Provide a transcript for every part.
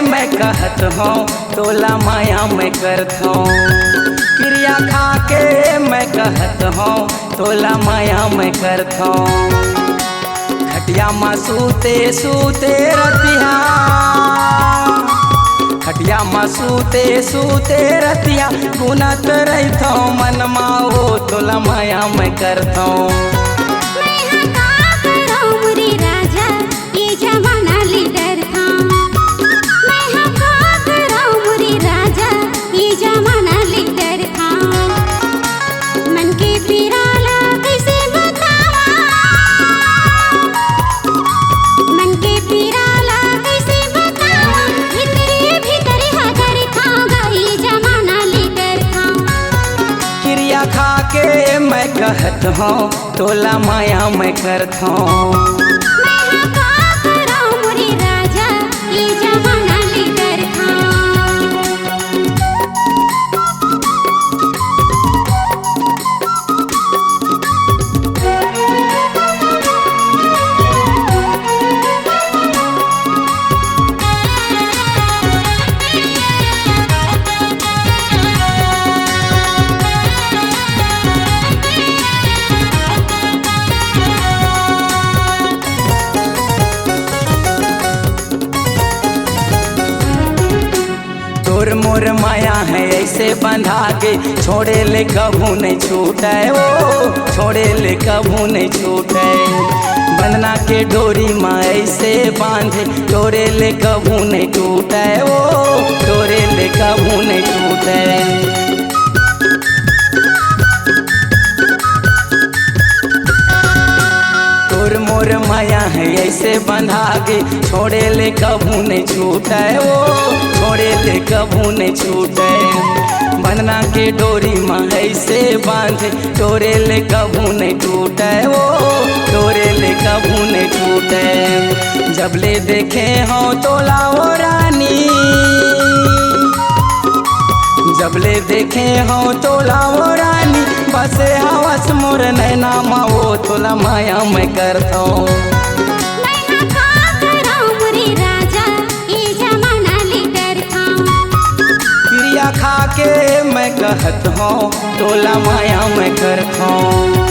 मैं कहत हूँ तोला माया मैं करत हूँ। क्रिया खा के मैं कहत हूँ तोला माया मैं करत हूँ। खटिया माँ सूते सूते रतिया, खटिया माँ सूते सूते रतिया गुनत रहत हूँ मन माओ तोला माया मैं करत हूँ। खा के मैं कहत हूँ तोला माया मैं करत हूँ। तोर मोर माया है ऐसे बंधा के छोड़े ले कभू नहीं छूटे, ओ छोड़े ले कभू नहीं छूटे। बंधना के डोरी माँ ऐसे बांधे तोरे ले कभू नहीं टूटे, ओ तोरे ले कभू नहीं टूटे। तोर मोर माया है ऐसे बंधा के छोड़े ले कभू नहीं छूटे, ओ छोड़े ले कभू नहीं छूटे। बंधना के डोरी माँ ऐसे बांधे तोरे ले कभू नहीं टूटे, ओ तोरे ले कभू नहीं टूटे। जब ले देखे हो तोला ओ रानी, जब ले देखे हो तोला ओ रानी बसे हवस मोर नैना माओ तोला माया मैं करत हूँ। क्रिया खा के मैं कहत हूँ तोला माया मैं करत हूँ।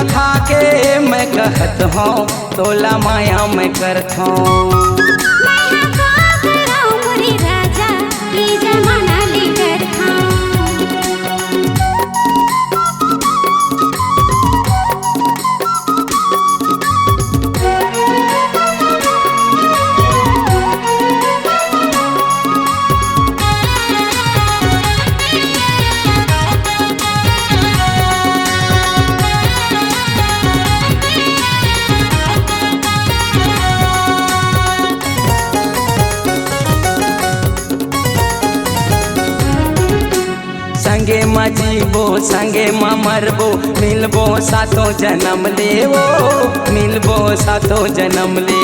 खा के मैं कहत हूँ तोला माया मैं करत हूँ। संगे माँ जीबो संगे माँ मरबो मिलबो सातों जन्म लेवो, मिलबो सातों जन्म ले।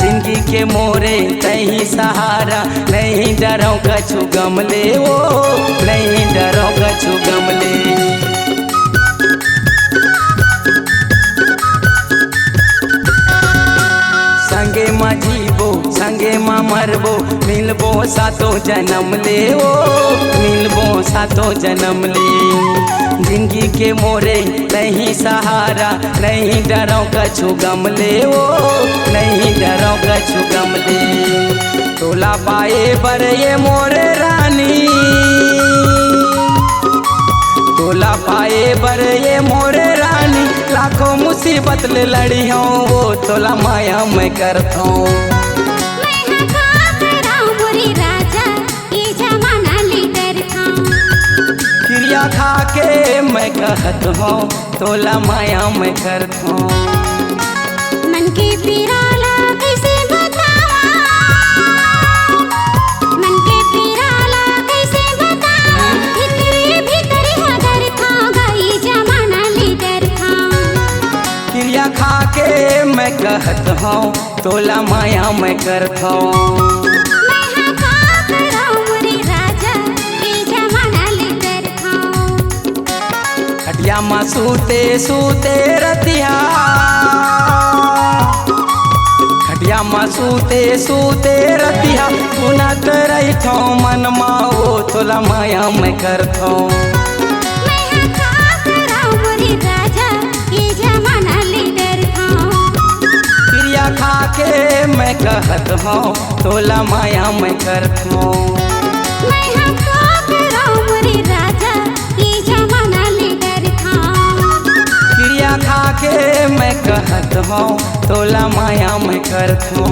जिंदगी के मोरे तही सहारा नहीं डरो कछु गम लेवो, नहीं डरो कछु गम सातो जन्म ले ओ मिलबो सातो जन्म ले। जिंदगी के मोरे नहीं सहारा, नहीं डरो कछु गम ले ओ नहीं डरो कछु गम ले। तोला पाए बर ये मोरे रानी, तोला पाए बर ये मोरे रानी, लाखों मुसीबत ले लड़ी हूँ वो तोला माया मैं करता हूँ। क्रिया खा के मैं कहत हूँ तोला माया मैं करता हूँ। मन के पिराला कैसे बतावा, मन के पिराला कैसे बतावा, भीतरे भीतरे हदर था गई जमाना लीडर था। क्रिया खा के मैं कहत हूँ तोला माया मैं करता हूँ। खटिया माँ सूते सूते रतिया, खटिया माँ सूते सूते रतिया, सुनत रही थो मन माओ तोला माया मैं करथो। क्रिया खा के मैं कहत हूँ तोला माया मैं करथो। क्रिया खा के मैं कहत हूँ तोला माया मैं करथो।